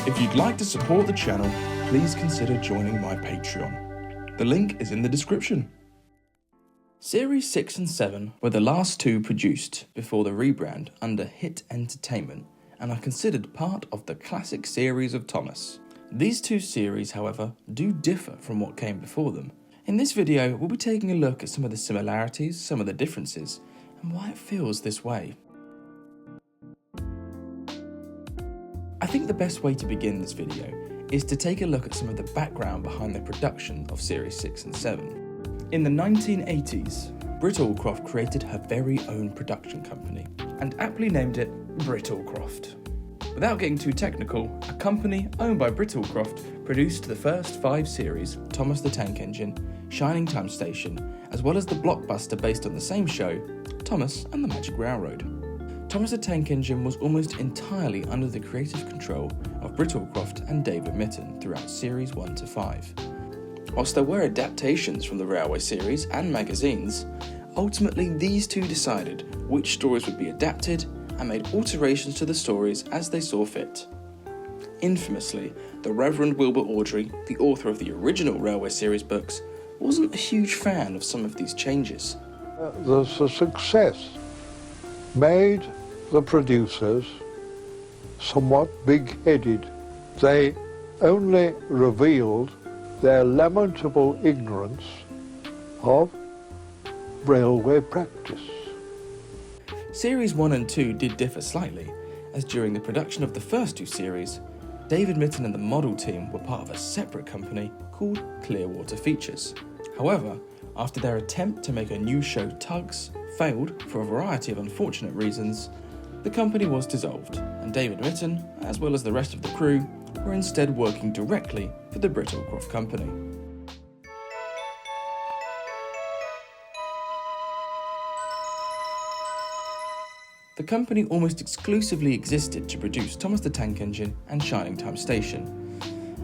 If you'd like to support the channel, please consider joining my Patreon. The link is in the description. Series 6 and 7 were the last two produced before the rebrand under Hit Entertainment and are considered part of the classic series of Thomas. These two series, however, do differ from what came before them. In this video, we'll be taking a look at some of the similarities, some of the differences, and why it feels this way. I think the best way to begin this video is to take a look at some of the background behind the production of Series 6 and 7. In the 1980s, Britt Allcroft created her very own production company and aptly named it Britt Allcroft. Without getting too technical, a company owned by Britt Allcroft produced the first 5 series, Thomas the Tank Engine, Shining Time Station, as well as the blockbuster based on the same show, Thomas and the Magic Railroad. Thomas the Tank Engine was almost entirely under the creative control of Britt Allcroft and David Mitten throughout series 1 to 5. Whilst there were adaptations from the Railway series and magazines, ultimately these two decided which stories would be adapted and made alterations to the stories as they saw fit. Infamously, the Reverend Wilbur Awdry, the author of the original Railway series books, wasn't a huge fan of some of these changes. The success made the producers somewhat big-headed. They only revealed their lamentable ignorance of railway practice. Series 1 and 2 did differ slightly, as during the production of the first 2 series, David Mitten and the model team were part of a separate company called Clearwater Features. However, after their attempt to make a new show, Tugs, failed for a variety of unfortunate reasons, the company was dissolved, and David Mitten, as well as the rest of the crew, were instead working directly for the Britt Allcroft company. The company almost exclusively existed to produce Thomas the Tank Engine and Shining Time Station.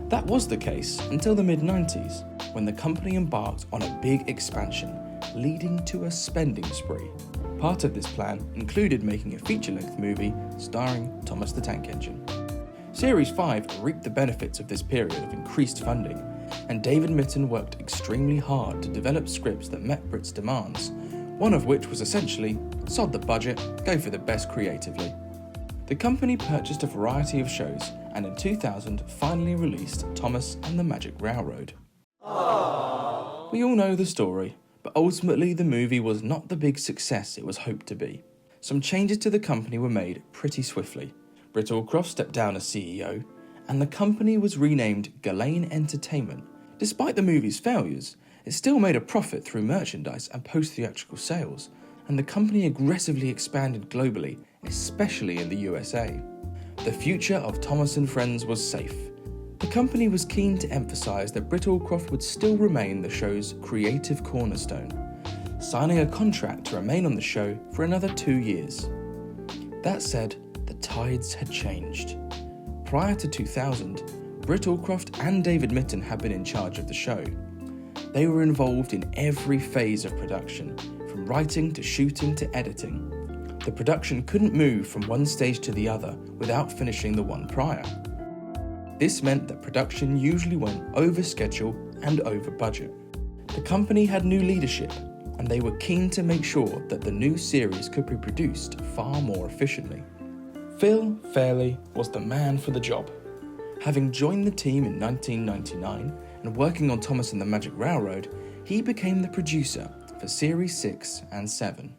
That was the case until the mid-90s, when the company embarked on a big expansion, leading to a spending spree. Part of this plan included making a feature-length movie starring Thomas the Tank Engine. Series 5 reaped the benefits of this period of increased funding, and David Mitten worked extremely hard to develop scripts that met Britt's demands, one of which was essentially, sod the budget, go for the best creatively. The company purchased a variety of shows, and in 2000 finally released Thomas and the Magic Railroad. Aww. We all know the story, but ultimately the movie was not the big success it was hoped to be. Some changes to the company were made pretty swiftly. Britt Allcroft stepped down as CEO, and the company was renamed Ghislaine Entertainment. Despite the movie's failures, it still made a profit through merchandise and post-theatrical sales, and the company aggressively expanded globally, especially in the USA. The future of Thomas and Friends was safe. The company was keen to emphasise that Britt Allcroft would still remain the show's creative cornerstone, signing a contract to remain on the show for another 2 years. That said, the tides had changed. Prior to 2000, Britt Allcroft and David Mitten had been in charge of the show. They were involved in every phase of production, from writing to shooting to editing. The production couldn't move from one stage to the other without finishing the one prior. This meant that production usually went over schedule and over budget. The company had new leadership, and they were keen to make sure that the new series could be produced far more efficiently. Phil Fairley was the man for the job. Having joined the team in 1999 and working on Thomas and the Magic Railroad, he became the producer for Series 6 and 7.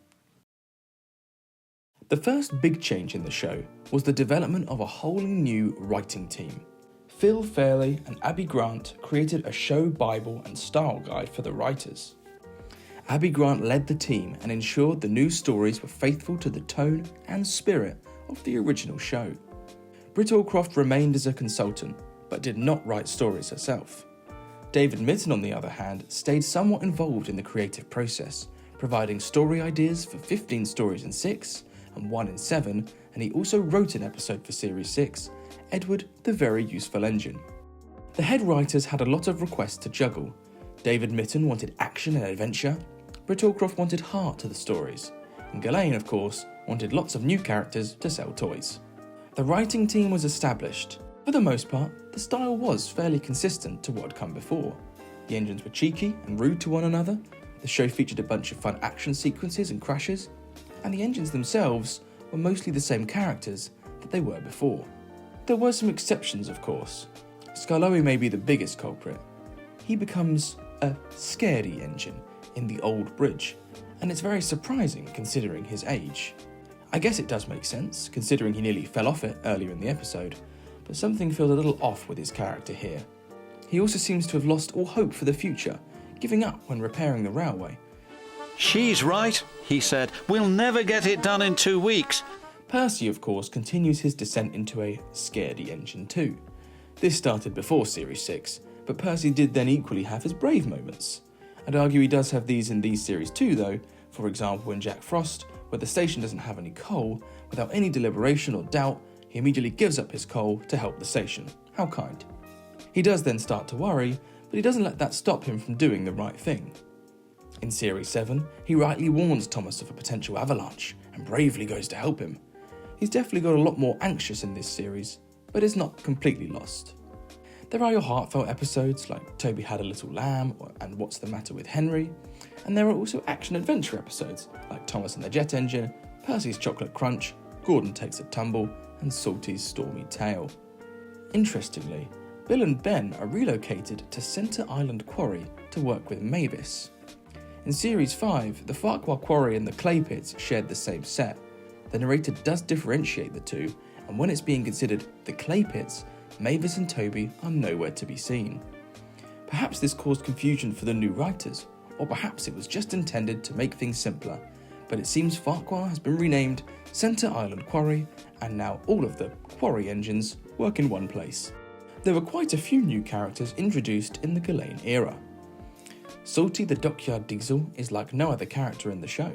The first big change in the show was the development of a wholly new writing team. Phil Fairley and Abby Grant created a show Bible and style guide for the writers. Abby Grant led the team and ensured the new stories were faithful to the tone and spirit of the original show. Britt Allcroft remained as a consultant, but did not write stories herself. David Mitten, on the other hand, stayed somewhat involved in the creative process, providing story ideas for 15 stories in 6 and 1 in 7, and he also wrote an episode for Series 6, Edward the Very Useful Engine. The head writers had a lot of requests to juggle. David Mitten wanted action and adventure, Britt Allcroft wanted heart to the stories, and Ghislaine, of course, wanted lots of new characters to sell toys. The writing team was established, For the most part, the style was fairly consistent to what had come before. The engines were cheeky and rude to one another, the show featured a bunch of fun action sequences and crashes, and the engines themselves were mostly the same characters that they were before. There were some exceptions, of course. Skarloey may be the biggest culprit. He becomes a scaredy engine in the old bridge, and it's very surprising considering his age. I guess it does make sense, considering he nearly fell off it earlier in the episode, but something feels a little off with his character here. He also seems to have lost all hope for the future, giving up when repairing the railway. "She's right," he said. "We'll never get it done in 2 weeks." Percy, of course, continues his descent into a scaredy engine too. This started before Series 6, but Percy did then equally have his brave moments. I'd argue he does have these in these series too though, for example in Jack Frost, where the station doesn't have any coal, without any deliberation or doubt, he immediately gives up his coal to help the station. How kind. He does then start to worry, but he doesn't let that stop him from doing the right thing. In Series 7, he rightly warns Thomas of a potential avalanche, and bravely goes to help him. He's definitely got a lot more anxious in this series, but is not completely lost. There are your heartfelt episodes like Toby Had a Little Lamb and What's the Matter with Henry, and there are also action-adventure episodes like Thomas and the Jet Engine, Percy's Chocolate Crunch, Gordon Takes a Tumble, and Salty's Stormy Tale. Interestingly, Bill and Ben are relocated to Center Island Quarry to work with Mavis. In Series 5, the Farquhar Quarry and the Clay Pits shared the same set. The narrator does differentiate the two, and when it's being considered the Clay Pits, Mavis and Toby are nowhere to be seen. Perhaps this caused confusion for the new writers, or perhaps it was just intended to make things simpler, but it seems Farquhar has been renamed Center Island Quarry, and now all of the quarry engines work in one place. There were quite a few new characters introduced in the Ghislaine era. Salty the Dockyard Diesel is like no other character in the show.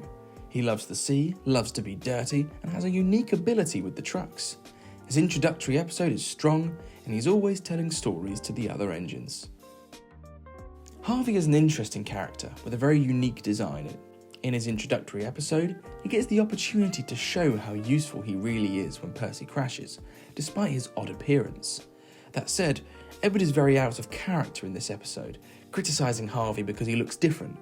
He loves the sea, loves to be dirty, and has a unique ability with the trucks. His introductory episode is strong, and he's always telling stories to the other engines. Harvey is an interesting character with a very unique design. In his introductory episode, he gets the opportunity to show how useful he really is when Percy crashes, despite his odd appearance. That said, Edward is very out of character in this episode, criticising Harvey because he looks different.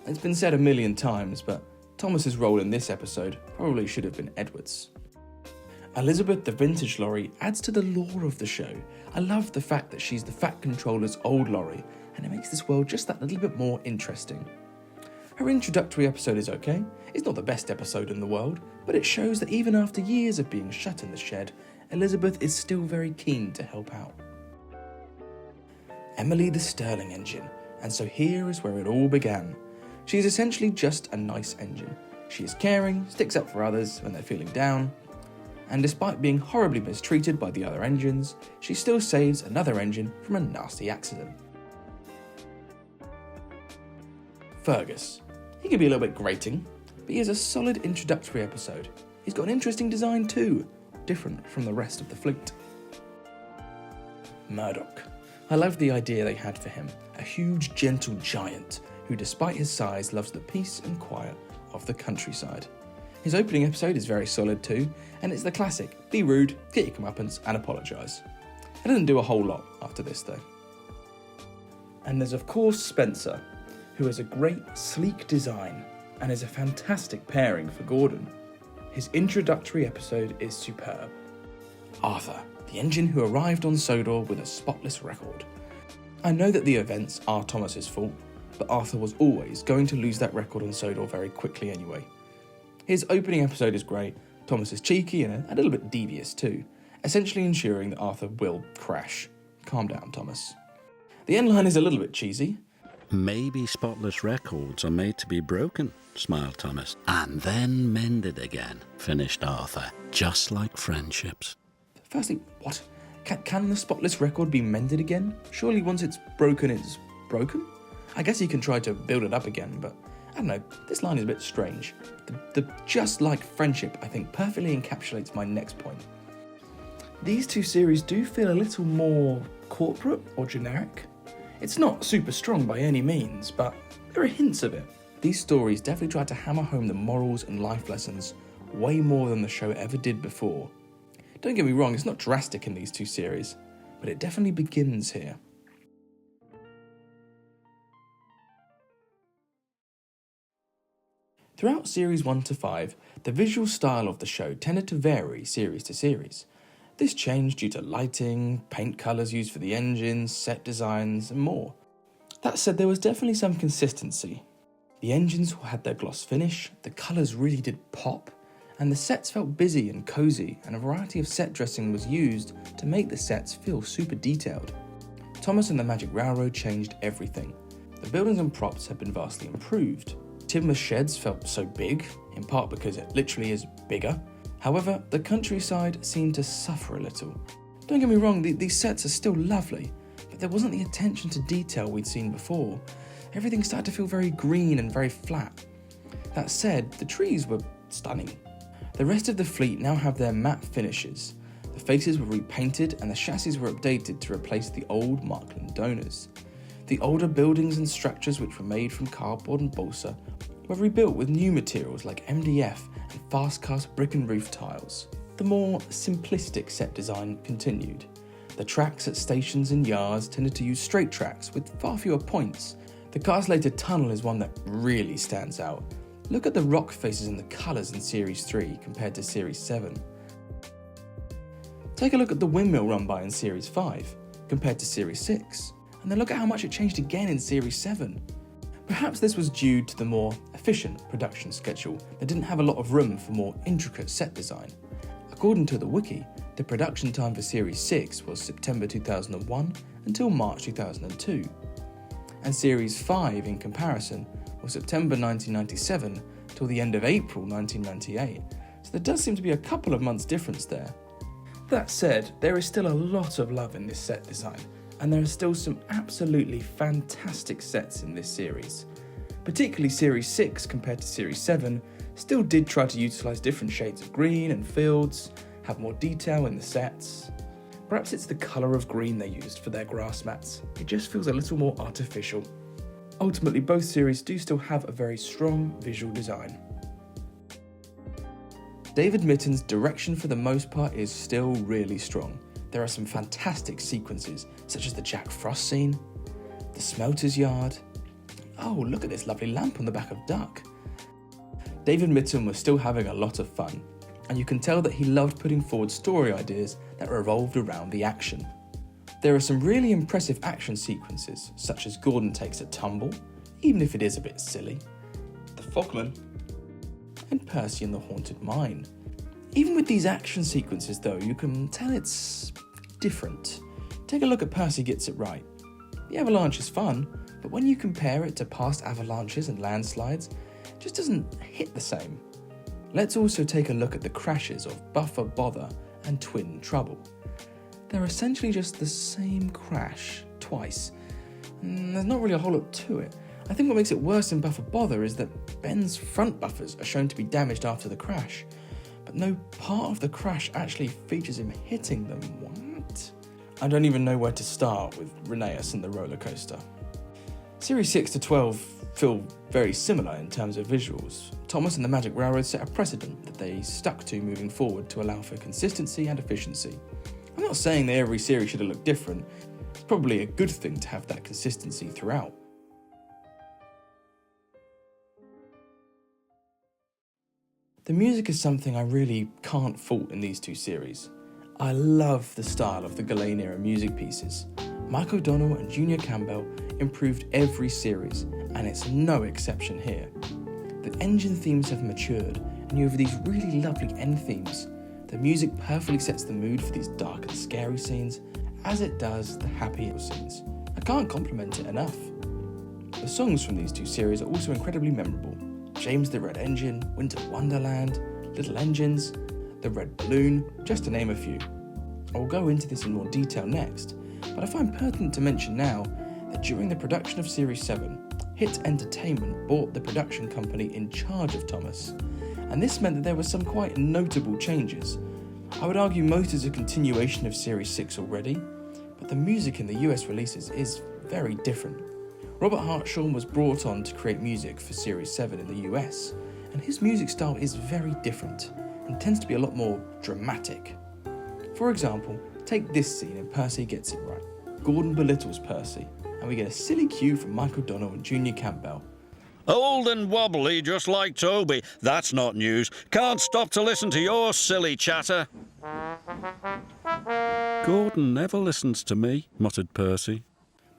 It's been said a million times, but Thomas's role in this episode probably should have been Edward's. Elizabeth the Vintage Lorry adds to the lore of the show. I love the fact that she's the Fat Controller's old lorry, and it makes this world just that little bit more interesting. Her introductory episode is okay. It's not the best episode in the world, but it shows that even after years of being shut in the shed, Elizabeth is still very keen to help out. Emily the Stirling Engine, and so here is where it all began. She is essentially just a nice engine. She is caring, sticks up for others when they're feeling down, and despite being horribly mistreated by the other engines, she still saves another engine from a nasty accident. Fergus. He can be a little bit grating, but he has a solid introductory episode. He's got an interesting design too, different from the rest of the fleet. Murdoch. I love the idea they had for him, a huge gentle giant who despite his size loves the peace and quiet of the countryside. His opening episode is very solid too, and it's the classic, be rude, get your comeuppance and apologise. It doesn't do a whole lot after this though. And there's of course Spencer, who has a great sleek design and is a fantastic pairing for Gordon. His introductory episode is superb. Arthur, the engine who arrived on Sodor with a spotless record. I know that the events are Thomas's fault, but Arthur was always going to lose that record on Sodor very quickly anyway. His opening episode is great, Thomas is cheeky and a little bit devious too, essentially ensuring that Arthur will crash. Calm down, Thomas. The end line is a little bit cheesy. "Maybe spotless records are made to be broken," smiled Thomas. "And then mended again," finished Arthur, "just like friendships." Firstly, what? Can the spotless record be mended again? Surely once it's broken, it's broken? I guess you can try to build it up again, but I don't know, this line is a bit strange. The just like friendship, I think, perfectly encapsulates my next point. These two series do feel a little more corporate or generic. It's not super strong by any means, but there are hints of it. These stories definitely try to hammer home the morals and life lessons way more than the show ever did before. Don't get me wrong, it's not drastic in these two series, but it definitely begins here. Throughout series 1 to 5, the visual style of the show tended to vary series to series. This changed due to lighting, paint colours used for the engines, set designs, and more. That said, there was definitely some consistency. The engines had their gloss finish, the colours really did pop, and the sets felt busy and cosy, and a variety of set dressing was used to make the sets feel super detailed. Thomas and the Magic Railroad changed everything. The buildings and props had been vastly improved. Timber sheds felt so big, in part because it literally is bigger. However, the countryside seemed to suffer a little. Don't get me wrong, these sets are still lovely, but there wasn't the attention to detail we'd seen before. Everything started to feel very green and very flat. That said, the trees were stunning. The rest of the fleet now have their matte finishes. The faces were repainted and the chassis were updated to replace the old Markland donors. The older buildings and structures, which were made from cardboard and balsa, were rebuilt with new materials like MDF and fast-cast brick and roof tiles. The more simplistic set design continued. The tracks at stations and yards tended to use straight tracks with far fewer points. The castellated tunnel is one that really stands out. Look at the rock faces and the colours in Series 3 compared to Series 7. Take a look at the windmill run-by in Series 5 compared to Series 6. And then look at how much it changed again in Series 7. Perhaps this was due to the more efficient production schedule that didn't have a lot of room for more intricate set design. According to the wiki, the production time for Series 6 was September 2001 until March 2002. And Series 5, in comparison, was September 1997 till the end of April 1998. So there does seem to be a couple of months difference there. That said, there is still a lot of love in this set design, and there are still some absolutely fantastic sets in this series. Particularly Series 6 compared to Series 7 still did try to utilise different shades of green and fields, have more detail in the sets. Perhaps it's the colour of green they used for their grass mats, it just feels a little more artificial. Ultimately, both series do still have a very strong visual design. David Mitten's direction for the most part is still really strong. There are some fantastic sequences, such as the Jack Frost scene, the smelter's yard. Oh, look at this lovely lamp on the back of Duck. David Mitten was still having a lot of fun, and you can tell that he loved putting forward story ideas that revolved around the action. There are some really impressive action sequences, such as Gordon takes a tumble, even if it is a bit silly, the Fogman, and Percy in the haunted mine. Even with these action sequences though, you can tell it's different. Take a look at Percy Gets It Right. The avalanche is fun, but when you compare it to past avalanches and landslides, it just doesn't hit the same. Let's also take a look at the crashes of Buffer Bother and Twin Trouble. They're essentially just the same crash twice, and there's not really a whole lot to it. I think what makes it worse in Buffer Bother is that Ben's front buffers are shown to be damaged after the crash, but no part of the crash actually features him hitting them. What? I don't even know where to start with Rheneas and the roller coaster. Series 6 to 12 feel very similar in terms of visuals. Thomas and the Magic Railroad set a precedent that they stuck to moving forward to allow for consistency and efficiency. I'm not saying that every series should have looked different. It's probably a good thing to have that consistency throughout. The music is something I really can't fault in these two series. I love the style of the Ghislaine era music pieces. Mike O'Donnell and Junior Campbell improved every series, and it's no exception here. The engine themes have matured, and you have these really lovely end themes. The music perfectly sets the mood for these dark and scary scenes, as it does the happy scenes. I can't compliment it enough. The songs from these two series are also incredibly memorable. James the Red Engine, Winter Wonderland, Little Engines, The Red Balloon, just to name a few. I will go into this in more detail next, but I find pertinent to mention now that during the production of Series 7, Hit Entertainment bought the production company in charge of Thomas, and this meant that there were some quite notable changes. I would argue most is a continuation of Series 6 already, but the music in the US releases is very different. Robert Hartshorne was brought on to create music for Series 7 in the US, and his music style is very different and tends to be a lot more dramatic. For example, take this scene and Percy gets it right. Gordon belittles Percy, and we get a silly cue from Michael Donnell and Junior Campbell. Old and wobbly, just like Toby. That's not news. Can't stop to listen to your silly chatter. Gordon never listens to me, muttered Percy.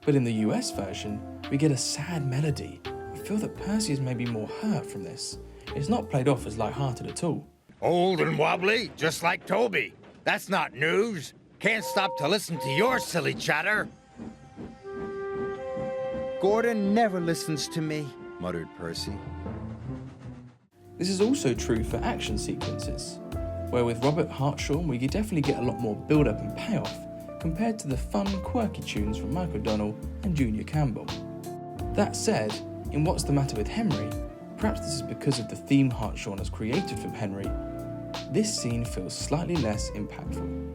But in the US version, we get a sad melody. I feel that Percy is maybe more hurt from this. It's not played off as light-hearted at all. Old and wobbly, just like Toby. That's not news. Can't stop to listen to your silly chatter. Gordon never listens to me, muttered Percy. This is also true for action sequences, where with Robert Hartshorne we definitely get a lot more build-up and payoff compared to the fun, quirky tunes from Michael Donnell and Junior Campbell. That said, in What's the Matter with Henry, perhaps this is because of the theme Hartshorne has created for Henry, this scene feels slightly less impactful.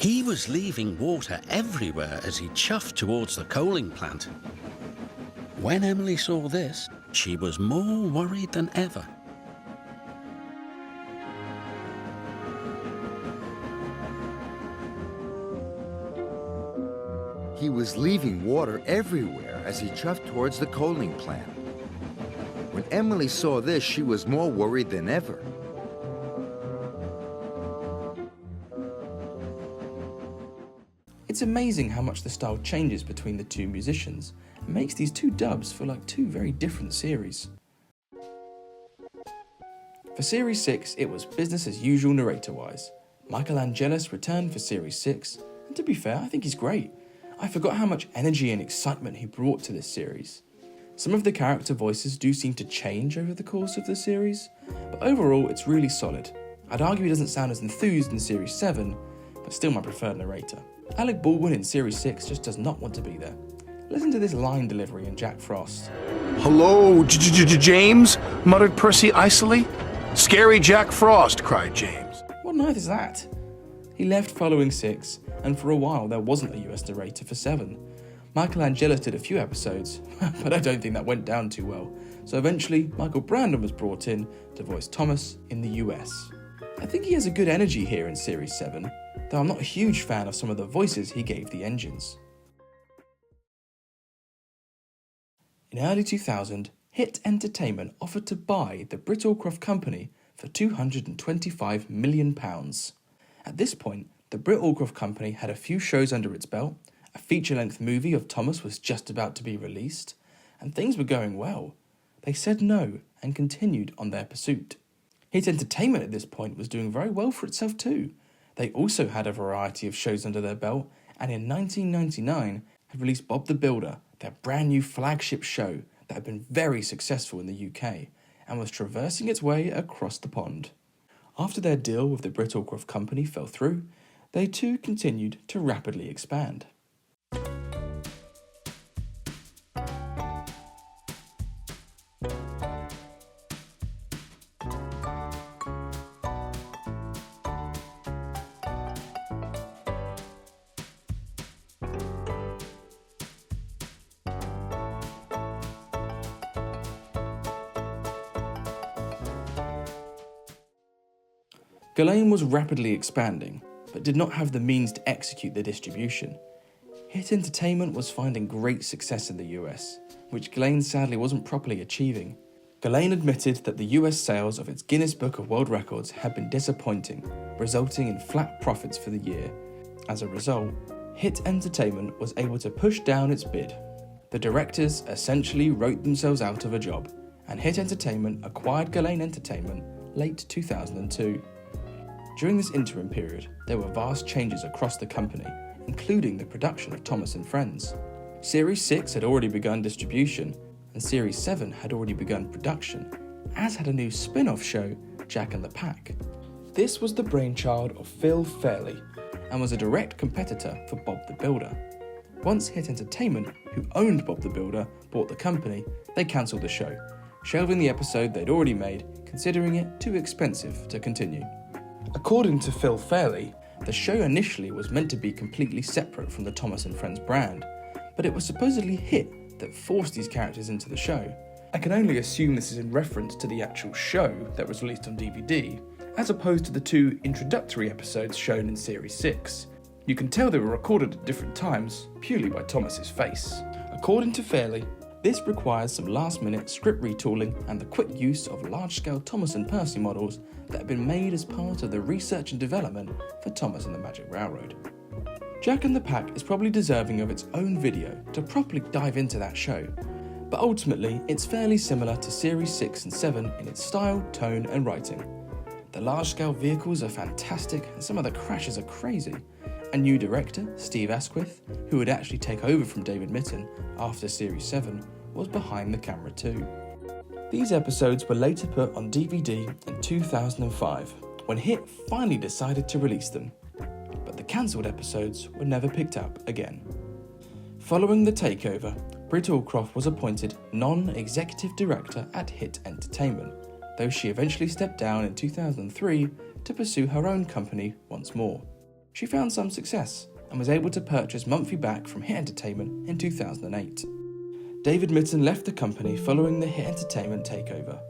He was leaving water everywhere as he chuffed towards the coaling plant. When Emily saw this, she was more worried than ever. He was leaving water everywhere as he chuffed towards the coaling plant. When Emily saw this, she was more worried than ever. It's amazing how much the style changes between the two musicians and makes these two dubs feel like two very different series. For Series 6, it was business as usual narrator-wise. Michael Angelis returned for Series 6, and to be fair, I think he's great. I forgot how much energy and excitement he brought to this series. Some of the character voices do seem to change over the course of the series, but overall it's really solid. I'd argue he doesn't sound as enthused in Series 7, but still my preferred narrator. Alec Baldwin in Series 6 just does not want to be there. Listen to this line delivery in Jack Frost. "Hello, James?" muttered Percy icily. "Scary Jack Frost," cried James. What on earth is that? He left following 6, and for a while there wasn't a US narrator for 7. Michael Angelis did a few episodes, but I don't think that went down too well. So eventually, Michael Brandon was brought in to voice Thomas in the US. I think he has a good energy here in Series 7, though I'm not a huge fan of some of the voices he gave the engines. In early 2000, Hit Entertainment offered to buy the Britt Allcroft Company for £225 million. At this point, the Britt Allcroft Company had a few shows under its belt, a feature-length movie of Thomas was just about to be released, and things were going well. They said no and continued on their pursuit. Hit Entertainment at this point was doing very well for itself too. They also had a variety of shows under their belt, and in 1999 had released Bob the Builder, their brand new flagship show that had been very successful in the UK and was traversing its way across the pond. After their deal with the Britt Allcroft Company fell through, they too continued to rapidly expand. Ghislaine was rapidly expanding, but did not have the means to execute the distribution. Hit Entertainment was finding great success in the US, which Ghislaine sadly wasn't properly achieving. Ghislaine admitted that the US sales of its Guinness Book of World Records had been disappointing, resulting in flat profits for the year. As a result, Hit Entertainment was able to push down its bid. The directors essentially wrote themselves out of a job, and Hit Entertainment acquired Ghislaine Entertainment late 2002. During this interim period, there were vast changes across the company, including the production of Thomas and Friends. Series 6 had already begun distribution, and Series 7 had already begun production, as had a new spin-off show, Jack and the Pack. This was the brainchild of Phil Fairley, and was a direct competitor for Bob the Builder. Once Hit Entertainment, who owned Bob the Builder, bought the company, they cancelled the show, shelving the episode they'd already made, considering it too expensive to continue. According to Phil Fairley, the show initially was meant to be completely separate from the Thomas and Friends brand, but it was supposedly Hit that forced these characters into the show. I can only assume this is in reference to the actual show that was released on DVD, as opposed to the 2 introductory episodes shown in Series 6. You can tell they were recorded at different times, purely by Thomas's face. According to Fairley, this requires some last-minute script retooling and the quick use of large-scale Thomas and Percy models that have been made as part of the research and development for Thomas and the Magic Railroad. Jack and the Pack is probably deserving of its own video to properly dive into that show, but ultimately it's fairly similar to Series 6 and 7 in its style, tone and writing. The large-scale vehicles are fantastic and some of the crashes are crazy. A new director, Steve Asquith, who would actually take over from David Mitton after Series 7, was behind the camera too. These episodes were later put on DVD in 2005, when HIT finally decided to release them, but the cancelled episodes were never picked up again. Following the takeover, Britt Allcroft was appointed non-executive director at HIT Entertainment, though she eventually stepped down in 2003 to pursue her own company once more. She found some success and was able to purchase Mumphy back from HIT Entertainment in 2008. David Mitton left the company following the HIT Entertainment takeover.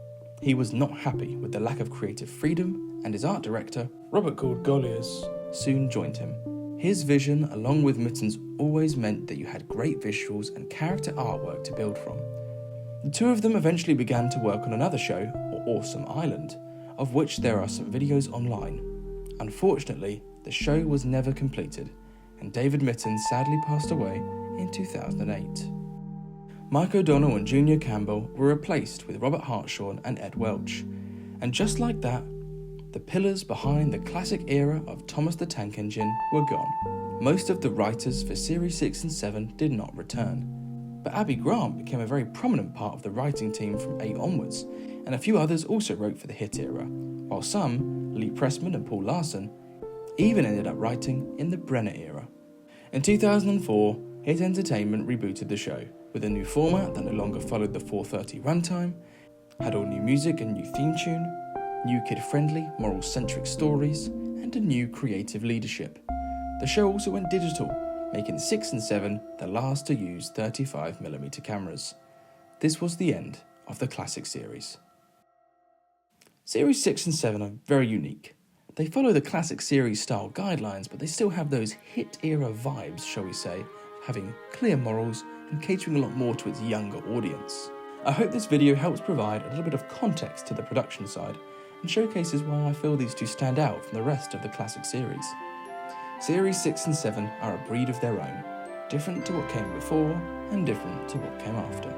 He was not happy with the lack of creative freedom, and his art director, Robert Golias, soon joined him. His vision, along with Mitton's, always meant that you had great visuals and character artwork to build from. The two of them eventually began to work on another show, Awesome Island, of which there are some videos online. Unfortunately, the show was never completed, and David Mitton sadly passed away in 2008. Mike O'Donnell and Junior Campbell were replaced with Robert Hartshorn and Ed Welch, and just like that, the pillars behind the classic era of Thomas the Tank Engine were gone. Most of the writers for Series 6 and 7 did not return, but Abby Grant became a very prominent part of the writing team from 8 onwards, and a few others also wrote for the HIT era, while some, Lee Pressman and Paul Larson, even ended up writing in the Brenner era. In 2004, HIT Entertainment rebooted the show, with a new format that no longer followed the 4:30 runtime, had all new music and new theme tune, new kid-friendly, moral-centric stories, and a new creative leadership. The show also went digital, making 6 and 7 the last to use 35mm cameras. This was the end of the classic series. Series 6 and 7 are very unique. They follow the classic series style guidelines, but they still have those HIT era vibes, shall we say, having clear morals and catering a lot more to its younger audience. I hope this video helps provide a little bit of context to the production side and showcases why I feel these two stand out from the rest of the classic series. Series 6 and 7 are a breed of their own, different to what came before and different to what came after.